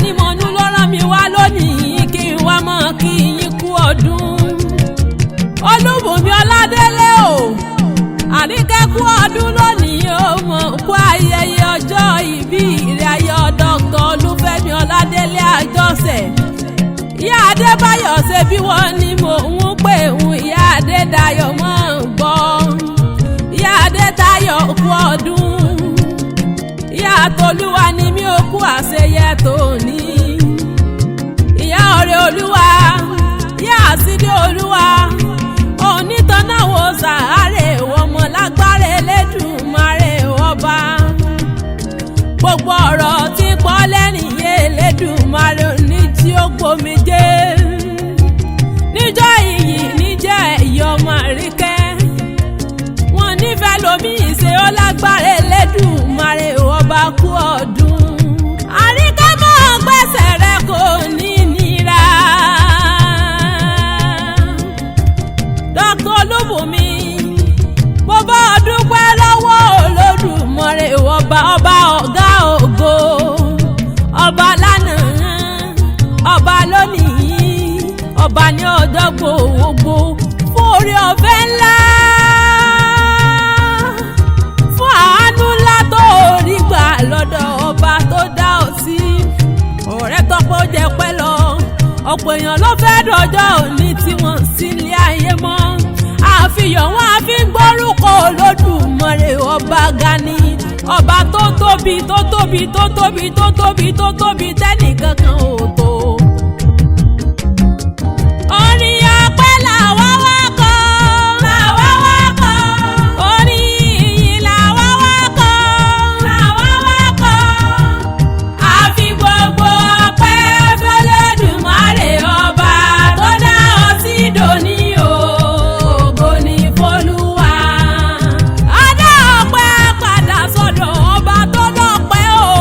Dánímọ̀nú ló rán mi wá lónìí kí n wá mọ́ kí yín kú ọdún. Olúbùnmi Ọládélé o, Àríkẹ́ kú ọdún lónìí o, mọ̀ kú ayẹyẹ ọjọ́ ìbí rẹ̀ ayọ̀ Dr. Olúfẹ́mi Ọládélé Àjọṣẹ̀. Ìyá Adébáyọ̀ ṣe bí wọ́n ní mò ń pè ń ìyá Adédayọ̀ mọ̀ ń gbọ́. Ìyá Adétayọ̀ kú ọdún. Ìyá Tolúwa ni mí ò kú àṣeyẹ tòní. Ìyá Ọ̀rẹ́ Olúwa, ìyá Àsídé Olúwa, onítọ̀nàwó sàárè ọmọ lágbára Elédùmarè ọba. Gbogbo ọ̀rọ̀ tí pọ́ lẹ́nìyé Elédùmarè ní tí ó gbomijé. Níjọ́ iyì níjẹ́ ẹ̀yọ́ ọmọ Àríkẹ́. Wọ́n nífẹ̀ẹ́ lómi ìṣe ó lágbára Elédùmarè ọba kú ọdún. Àríkẹ́ mọ́ gbèsè rẹ kò ní nira. Dr. Olúbùnmi, mo bá ọ dúpẹ́ lọ́wọ́ Olódùmarè ọba ọ̀gá ògo, ọba lánàá, ọba lónìí, ọba ní ọjọ́ gbogbo, fún oore ọ̀fẹ́ ńlá, fún àánú ńlá tó rí gbà lọ́dọ̀ ọba tó dá ọ sí. Ọ̀rẹ́ tọ́pọ̀ jẹ́ pẹ́ lọ, ọ̀pọ̀ èèyàn ló fẹ́ dọjọ́ òní tí wọ́n sí ilé ayé mọ́. Àfihàn wọn a fi ń gbórúkọ Olódùmarè ọba gani, ọba tó tóbi tó tóbi tó tóbi tó tóbi tó tóbi tẹ́nìkankan ò tó. Orin ọpẹ́ làwa wá kọ, làwa wá kọ. Orin ìyìn làwa wá kọ, làwa wá kọ. Àfi gbogbo ọpẹ́ f'Olódùmarè ọba tó dá ọ sí dòní o. Ògo ni f'Olúwa. Adá ọpẹ́ padà sọ́dọ̀ ọba tó lọ́pẹ́ o.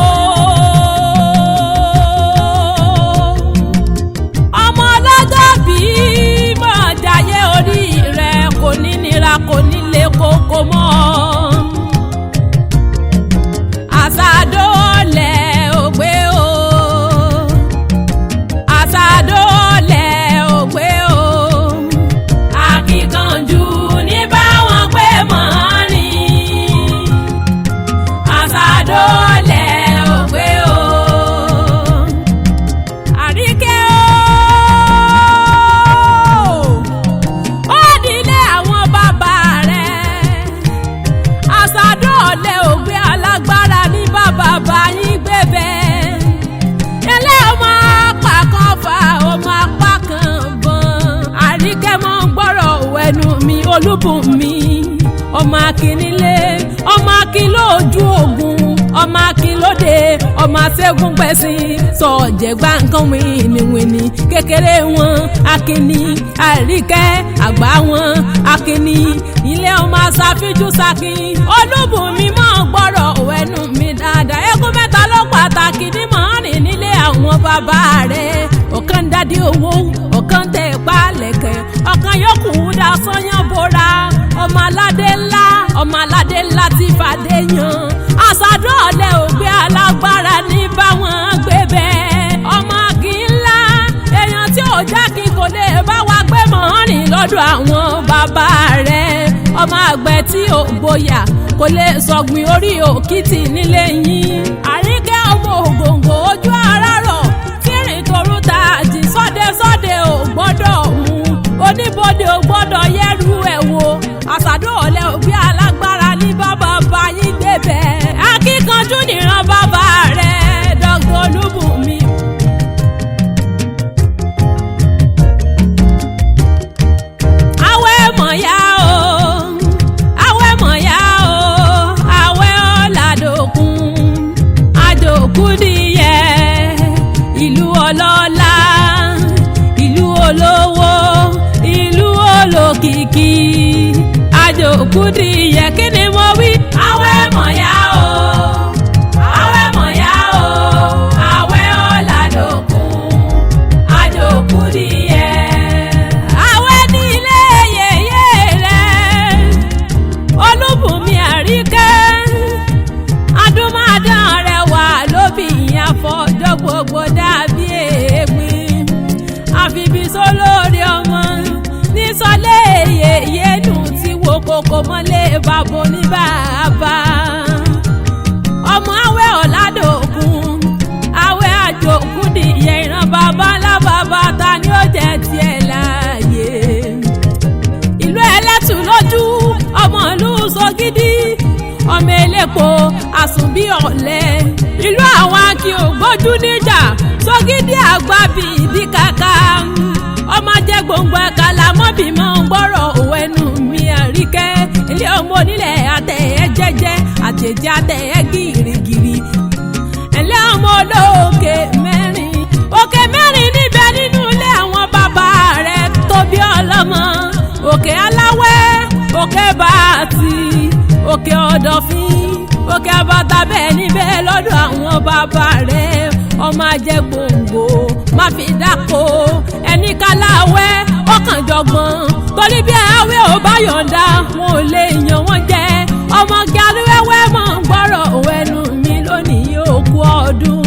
Ọmọ ọlọ́jọ́ bí mọ̀ jayé orí rẹ̀ kò ní nira kò ní le koko mọ́. Àṣàdọ́ọ̀lẹ̀ ògbé o, àṣàdọ́ọ̀lẹ̀ ògbé o. Akíkanjú ní báwọn pé mọ́ rìn. Àṣàdọ́ọ̀lẹ̀ ògbé o. Àríkẹ́ o, ó dilé àwọn bàbá rẹ̀. Àṣàdọ́ọ̀lẹ̀ ògbé alágbára ní bàbá yín gbé bẹ́ẹ̀. Ilé ọmọ apá kan fa ọmọ apá kan bọ̀n. Àríkẹ́ mọ́ ń gbọ́rọ̀ wẹnu mi Olúbùnmi. Ọmọ akínílé, ọmọ akin lójú ogun, ọmọ akin lóde, ọmọ aṣẹ́gun gbẹ̀sìn. Sọ̀jẹ̀gbá nǹkan wìnìwìnì, kékeré wọn akíní, Àríkẹ́ àgbà wọn akíní. Ilé ọmọ aṣàfíjú sakin. Olúbùnmi mọ́ ń gbọ́rọ̀ wẹnu mi dáadáa. Eégún mẹ́ta ló pàtàkì ní mọ́rin nílé àwọn bàbá rẹ̀. Ọ̀kan dádì owó, ọ̀kan tẹ̀ pálẹ̀kẹ̀, ọ̀kan yòókù dá sọ́yán bóra. Ọmọ aládé ńlá tí fàdé yan. Àṣàdọ́ọ̀lẹ̀ ògbé alágbára ní báwọn gbé bẹ́ẹ̀. Ọmọ kì í ńlá, èèyàn tí ò já kí kò lè bá wa gbé mọ́rin lọ́dọ̀ àwọn bàbá rẹ̀. Ọmọ àgbẹ̀ tí ò gboyà kò lè sọ̀gbìn orí òkìtì nílé yín. Àríkẹ́ ọmọ ògòǹgò ojú ara rọ̀, tírìn torú ta àjì sọ́dẹ̀ ò gbọ́dọ̀ mú. Oníbodè ò gbọ́dọ̀ yẹ́rù ẹ̀ wò. Àṣàdọ́ọ̀lẹ̀ ògbé alágbára ní bàbá yín débẹ̀. Akíkanjú nìran bàbá rẹ̀ Dr. Olúbùnmi. Àwẹ̀ mọ̀yá o, àwẹ̀ mọ̀yá o, àwẹ̀ ọ̀làdòkun. Àjòkúdìyẹ, ìlú ọlọ́lá, ìlú olówó, ìlú olókìkí. Àjòkúdìyẹ kí ni mo wí? Àwẹ̀ mọ̀yá o, àwẹ̀ mọ̀yá o, àwẹ̀ ọ̀làdòkun. Àjòkúdìyẹ. Àwẹ̀ ní ilé yèyé rẹ̀ Olúbùnmi Àríkẹ́. Adúmáadán rẹ̀ wà lóbìyàn fọjọ́ gbogbo dá kòkó mọ́lé bàbá oníbàbà. ọmọ awẹ́ ọ̀làdòkun awẹ́ àjòkún dìyẹ ìran bàbá ńlá bàbá ta ni ó jẹ́ tiẹ̀ láàyè. ìlú ẹlẹ́tù lójú ọmọ ìlú Sògìdì ọmọ elépo àsùnbí ọ̀lẹ. ìlú àwọn akí ògbójú níjà Sògìdì àgbà bíi ìdí kàkà. ọmọ jẹ́ gbòǹgbò ẹ̀ka làmọ́bì máa ń gbọ́rọ̀ òwe nù mí Àríkẹ́. ilé ọmọ onílẹ̀ àtẹ̀yẹ jẹ́jẹ́ àjèjì àtẹ̀yẹ gírígírí. ẹ̀lẹ́ ọmọ olóòkè mẹ́rin òkè mẹ́rin níbẹ̀ nínú ilé àwọn bàbá rẹ̀ tóbi ọlọ́mọ. òkè aláwẹ́ òkè bàtì òkè ọ̀dọ̀fín òkè àbàtà bẹ́ẹ̀ níbẹ̀ lọ́dọ̀ àwọn bàbá rẹ̀. ọmọ ajẹ́ gbòǹgbò má fi dáko ẹni kálàwẹ́ ọkàn jọgbọ́n torí bí àwẹ̀ ò bá yọ̀ǹda wọn ò lè yàn wọ́n jẹ. ọmọ gàlúwẹ́wẹ́ mọ̀ ń gbọ́rọ̀ òwẹ́nu mi lónìí yóò kú ọdún.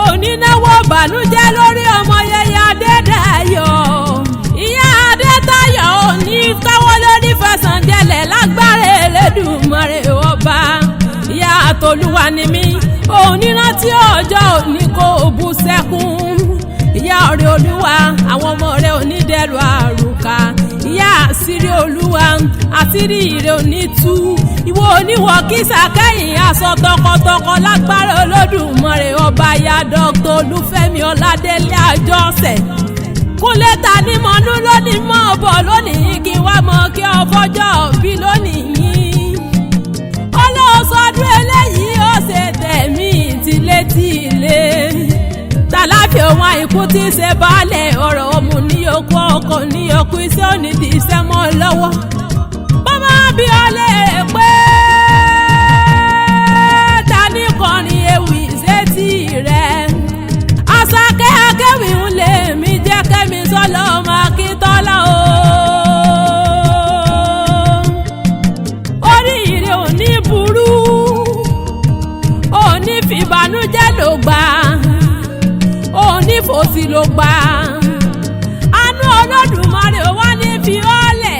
onínáwó bànújẹ́ lórí ọmọ yẹyẹ Adédayọ̀. ìyá Adétayọ̀ òní káwọ́ lórí fẹsàndẹ̀lẹ̀ lágbára Elédùmarè ọba. ìyá Tolúwa ni mí onírántí ọjọ́ òní kò bú sẹ́kún. ìyá ọ̀rẹ́ Olúwa àwọn ọmọ rẹ̀ onídẹ̀rù àrùkà. ìyá àṣírí Olúwa àṣírí rẹ̀ òní tú. ìwọ oníwọ̀ kísà kẹ́yìn aṣọ tọkọtọkọ lágbára Olódùmarè ọba. ya Dr. Olúfẹ́mi Ọládélé Àjọṣẹ̀. Kúnlé ta ní mọ́nú lónìí mọ́ ọ̀bọ̀ lónìí kí wá mọ́ kí ọfọ́jọ́ bí lónìí. olóòsọdún eléyìí ó ṣe tẹ̀mí tilétilé. tàlàfíà òun àìkú tí í ṣe baálẹ̀ ọ̀rọ̀ ọmọ níyókù ọkọ̀ níyókù iṣẹ́ onídìí iṣẹ́ mọ́ lọ́wọ́. bọ́mọ bí ọlẹ́ rẹ̀ pé ta ní kọrin ewì sétí rẹ̀. Àṣàkẹ́ akẹ́wì ń lè mí jẹ́ kẹ́mi sọ́lọ́ ọmọ Akíntọ́lá o. oríire ò ní burú ò ní fìbànújẹ́ ló gbà ò ní fòsì ló gbà. àánú Olódùmarè ò wá ní fi ọ́lẹ̀.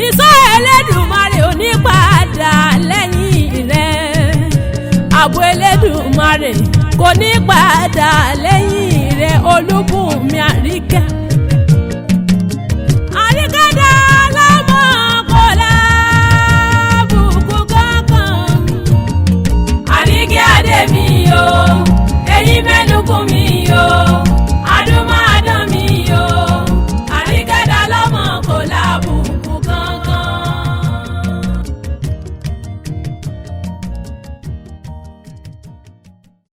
ìṣọ́ Elédùmarè ò ní padà lẹ́yìn rẹ̀. ààbò Elédùmarè kò ní padà lẹ́yìn.